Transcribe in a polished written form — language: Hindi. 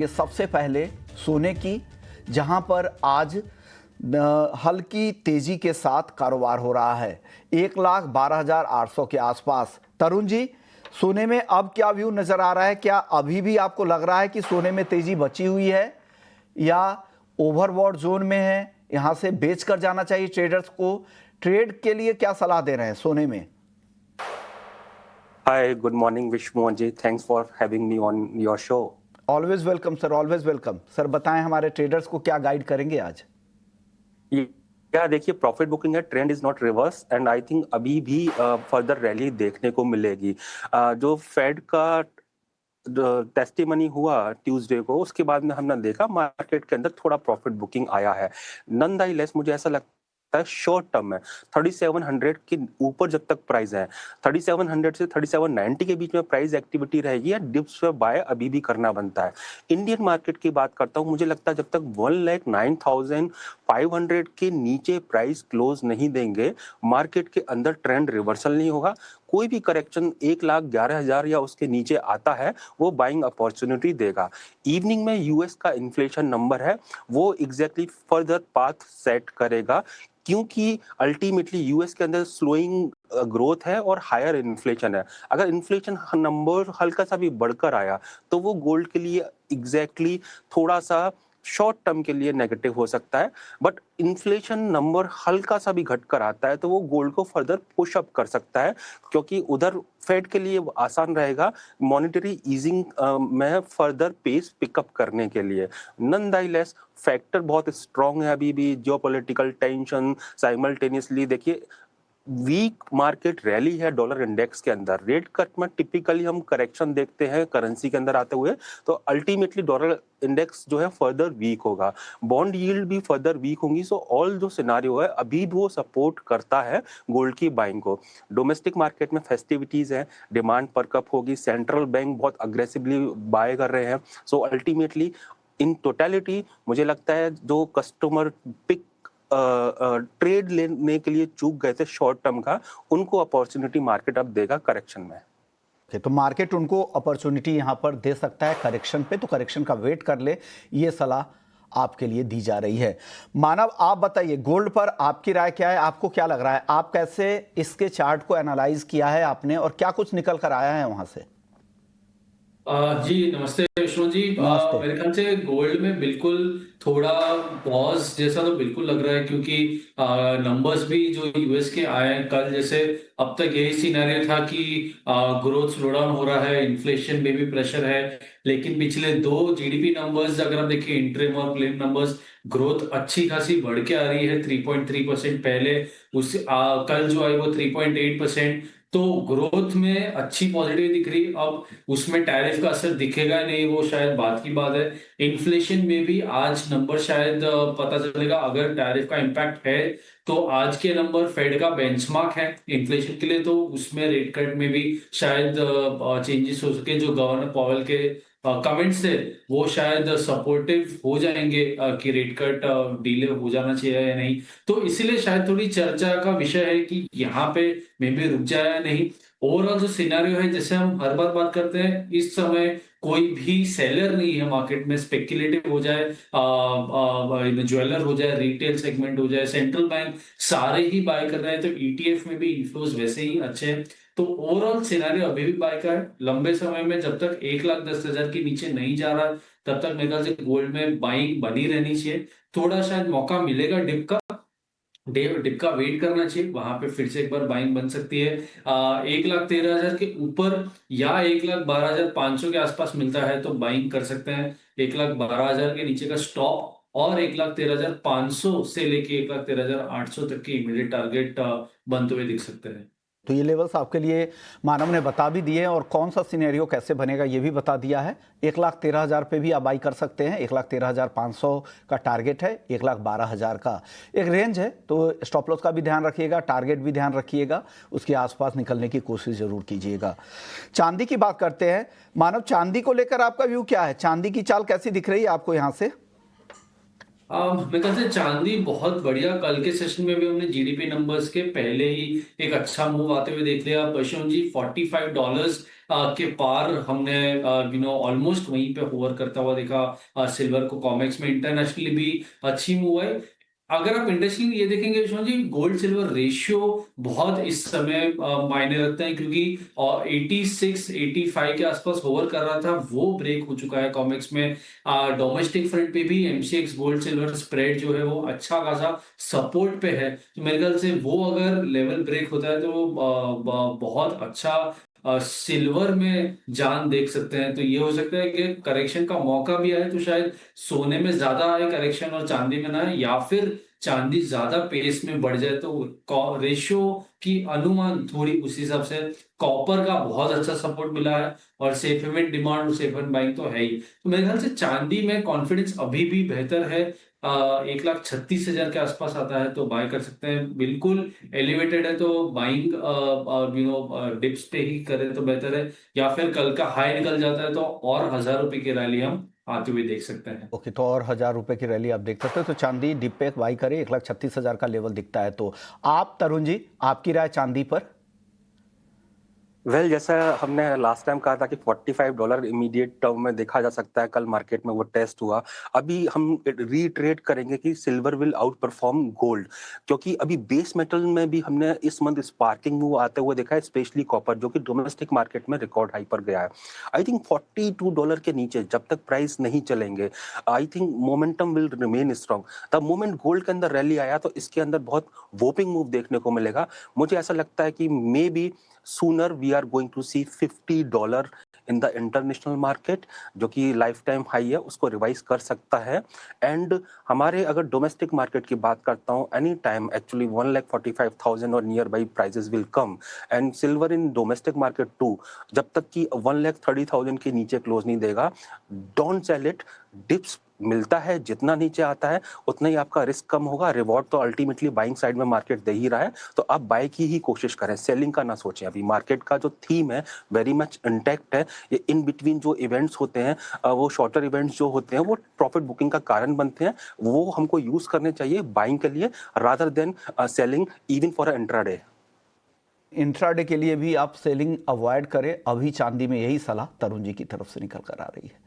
ये सबसे पहले सोने की, जहां पर आज हल्की तेजी के साथ कारोबार हो रहा है 1,12,800 के आसपास। तरुण जी, सोने में अब क्या व्यू नजर आ रहा है? क्या अभी भी आपको लग रहा है कि सोने में तेजी बची हुई है या ओवरबॉट जोन में है, यहां से बेच कर जाना चाहिए ट्रेडर्स को? ट्रेड के लिए क्या सलाह दे रहे हैं सोने में? Hi, good morning, Vishmohan ji. Thanks for having me on your show. Always welcome sir, always welcome sir. बताएं हमारे ट्रेडर्स को क्या गाइड करेंगे आज? या देखिए, प्रॉफिट बुकिंग है, trend is not reverse and I think अभी भी फर्दर रैली देखने को मिलेगी। जो फेड का टेस्टिमनी हुआ ट्यूसडे को, उसके बाद में हमने देखा मार्केट के अंदर थोड़ा प्रॉफिट बुकिंग आया है। नॉनदाइलेस मुझे ऐसा लगता है शॉर्ट टर्म में 3700 के ऊपर जब तक प्राइस है, 3700 से 3790 के बीच में प्राइस एक्टिविटी रहेगी या डिप्स पे बाय अभी भी करना बनता है। इंडियन मार्केट की बात करता हूं, मुझे लगता है जब तक 1,09,500 के नीचे प्राइस क्लोज नहीं देंगे, मार्केट के अंदर ट्रेंड रिवर्सल नहीं होगा। कोई भी करेक्शन 1,11,000 या उसके नीचे आता है, वो बाइंग अपॉर्चुनिटी देगा। इवनिंग में यूएस का इन्फ्लेशन नंबर है, वो एग्जैक्टली फर्दर पाथ सेट करेगा, क्योंकि अल्टीमेटली यूएस के अंदर स्लोइंग ग्रोथ है और हायर इन्फ्लेशन है। अगर इन्फ्लेशन नंबर हल्का सा भी बढ़कर आया तो वो गोल्ड के लिए एग्जैक्टली थोड़ा सा शॉर्ट टर्म के लिए नेगेटिव हो सकता है, बट इन्फ्लेशन नंबर हल्का सा भी घटकर आता है तो वो गोल्ड को फर्दर पुश अप कर सकता है, क्योंकि उधर फेड के लिए आसान रहेगा मॉनेटरी ईजिंग में फर्दर पेस पिकअप करने के लिए। नॉनदाइलेस फैक्टर बहुत स्ट्रांग है अभी भी, जियोपॉलिटिकल टेंशन साइमल्टेनियसली। देखिए, वीक मार्केट रैली है डॉलर इंडेक्स के अंदर। रेट कट में टिपिकली हम करेक्शन देखते हैं करेंसी के अंदर आते हुए, तो अल्टीमेटली डॉलर इंडेक्स जो है फर्दर वीक होगा, बॉन्ड यील्ड भी फर्दर वीक होंगी। सो ऑल जो सिनारियो है अभी वो सपोर्ट करता है गोल्ड की बाइंग को। डोमेस्टिक मार्केट में फेस्टिविटीज है, डिमांड परकअप होगी, सेंट्रल बैंक बहुत अग्रेसिवली बाय कर रहे हैं। सो अल्टीमेटली इन टोटलिटी मुझे लगता है जो कस्टमर पिक ट्रेड लेने के लिए चूक गए थे शॉर्ट टर्म का, उनको अपॉर्चुनिटी मार्केट अब देगा करेक्शन में। तो मार्केट उनको अपॉर्चुनिटी यहां पर दे सकता है करेक्शन पे, तो करेक्शन का वेट कर ले, ये सलाह आपके लिए दी जा रही है। मानव, आप बताइए गोल्ड पर आपकी राय क्या है? आपको क्या लग रहा है? आप कैसे इसके चार्ट को एनालाइज किया है आपने और क्या कुछ निकल कर आया है वहां से? जी नमस्ते विष्णु जी। नमस्ते। मेरे ख्याल से गोल्ड में बिल्कुल थोड़ा पॉज जैसा तो बिल्कुल लग रहा है, क्योंकि नंबर्स भी जो यूएस के आए हैं कल, जैसे अब तक यही सिनेरियो था कि ग्रोथ स्लो डाउन हो रहा है, इन्फ्लेशन में भी प्रेशर है, लेकिन पिछले दो जीडीपी नंबर्स अगर आप देखिए, इंटरिम और प्रिलिम नंबर्स, ग्रोथ अच्छी खासी बढ़ के आ रही है। 3.3% पहले, उस कल जो आई वो 3.8%। तो ग्रोथ में अच्छी पॉजिटिव दिख रही। अब उसमें टैरिफ का असर दिखेगा नहीं, वो शायद बात की बात है। इन्फ्लेशन में भी आज नंबर शायद पता चलेगा, अगर टैरिफ का इम्पैक्ट है तो आज के नंबर फेड का बेंचमार्क है इन्फ्लेशन के लिए, तो उसमें रेट कट में भी शायद चेंजेस हो सके। जो गवर्नर पॉवेल के कमेंट्स थे वो शायद सपोर्टिव हो जाएंगे कि रेट कट डिले हो जाना चाहिए या नहीं। तो इसीलिए शायद थोड़ी चर्चा का विषय है कि यहाँ पे मे भी रुक जाए या नहीं। ओवरऑल जो सिनेरियो है, जैसे हम हर बार बात करते हैं, इस समय कोई भी सेलर नहीं है मार्केट में। स्पेक्युलेटिव हो जाए, ज्वेलर हो जाए, रिटेल सेगमेंट हो जाए, सेंट्रल बैंक, सारे ही बाय कर रहे हैं। तो ईटीएफ में भी इन्फ्लोज वैसे ही अच्छे हैं। तो ओवरऑल सिनेरियो अभी भी बाय का है। लंबे समय में जब तक 1,10,000 के नीचे नहीं जा रहा, तब तक मेरे ख्याल से गोल्ड में बाइंग बनी रहनी चाहिए। थोड़ा शायद मौका मिलेगा डिप का, डिप का वेट करना चाहिए, वहां पे फिर से एक बार बाइंग बन सकती है। 1,13,000 के ऊपर या 1,12,500 के आसपास मिलता है तो बाइंग कर सकते हैं। 1,12,000 के नीचे का स्टॉप और 1,13,500 से लेके 1,13,800 तक के इमीडिएट टारगेट बनते हुए दिख सकते हैं। तो ये लेवल्स आपके लिए मानव ने बता भी दिए और कौन सा सिनेरियो कैसे बनेगा ये भी बता दिया है। 1,13,000 पे भी आप बाई कर सकते हैं, 1,13,500 का टारगेट है, 1,12,000 का एक रेंज है। तो स्टॉप लॉस का भी ध्यान रखिएगा, टारगेट भी ध्यान रखिएगा, उसके आसपास निकलने की कोशिश जरूर कीजिएगा। चांदी की बात करते हैं। मानव, चांदी को लेकर आपका व्यू क्या है? चांदी की चाल कैसी दिख रही है आपको यहाँ से? मेरे ख्याल से चांदी बहुत बढ़िया, कल के सेशन में भी हमने जीडीपी नंबर्स के पहले ही एक अच्छा मूव आते हुए देख लिया। वैष्णव जी $45 के पार हमने ऑलमोस्ट वहीं पे होवर करता हुआ देखा सिल्वर को। कॉमेक्स में इंटरनेशनली भी अच्छी मूव है। अगर आप इंटरेस्टिंग ये देखेंगे Vishwanath ji, gold silver ratio बहुत इस समय मायने रखते हैं, क्योंकि 86-85 के आसपास होवर कर रहा था, वो ब्रेक हो चुका है कॉमेक्स में। डोमेस्टिक फ्रंट पे भी एमसीएक्स गोल्ड सिल्वर स्प्रेड जो है वो अच्छा खासा सपोर्ट पे है। तो मेरे ख्याल से वो अगर लेवल ब्रेक होता है तो बहुत अच्छा सिल्वर में जान देख सकते हैं। तो ये हो सकता है कि करेक्शन का मौका भी आए तो शायद सोने में ज्यादा आए करेक्शन और चांदी में ना आए, या फिर चांदी ज्यादा पेस में बढ़ जाए तो रेशियो की अनुमान थोड़ी उस हिसाब से। कॉपर का बहुत अच्छा सपोर्ट मिला है और सेफ हेवन डिमांड और सेफ हेवन बाइंग तो है ही। तो मेरे ख्याल से चांदी में कॉन्फिडेंस अभी भी बेहतर है। 1,36,000 के आसपास आता है तो बाय कर सकते हैं। बिल्कुल एलिवेटेड है तो बाइंग डिप्स पे ही करें तो बेहतर है, या फिर कल का हाई निकल जाता है तो और 1,000 रुपए की रैली हम आते हुए देख सकते हैं। ओके, तो और 1,000 रुपए की रैली आप देख सकते हो। तो चांदी डिप पे बाई करें, 1,36,000 का लेवल दिखता है। तो आप तरुण जी, आपकी राय चांदी पर? जैसा हमने लास्ट टाइम कहा था कि $45 इमीडिएट टर्म में देखा जा सकता है, कल मार्केट में वो टेस्ट हुआ। अभी हम रीट्रेड करेंगे कि silver will out perform gold, क्योंकि अभी बेस मेटल में भी हमने इस मंथ स्पार्किंग मूव आते हुए देखा है, स्पेशली कॉपर जो कि डोमेस्टिक मार्केट में रिकॉर्ड हाई पर गया है। आई थिंक $42 के नीचे जब तक प्राइस नहीं चलेंगे, I think momentum will remain strong. तब मोमेंट गोल्ड के अंदर रैली आया तो इसके अंदर बहुत वोपिंग मूव देखने को मिलेगा। मुझे ऐसा लगता है कि may be sooner we are going to see $50 in the international market, जो कि लाइफ टाइम हाई है, उसको रिवाइज कर सकता है। एंड हमारे अगर डोमेस्टिक मार्केट की बात करता हूँ, एनी टाइम एक्चुअली 1,45,000 और near by prices will come. And silver in domestic market too, जब तक कि 1,30,000 के नीचे क्लोज नहीं देगा, डोंट सेल इट। डिप्स मिलता है, जितना नीचे आता है उतना ही आपका रिस्क कम होगा। रिवॉर्ड तो अल्टीमेटली बाइंग साइड में मार्केट दे ही रहा है, तो आप बाय की ही कोशिश करें, सेलिंग का ना सोचें। अभी मार्केट का जो थीम है वेरी मच इंटैक्ट है। ये इन बिटवीन जो इवेंट्स होते हैं, वो शॉर्टर इवेंट्स जो होते हैं, वो प्रॉफिट बुकिंग का कारण बनते हैं। वो हमको यूज करने चाहिए बाइंग के लिए, rather than selling even for intraday. Intraday के लिए भी आप सेलिंग अवॉइड करें। अभी चांदी में यही सलाह तरुण जी की तरफ से निकल कर आ रही है।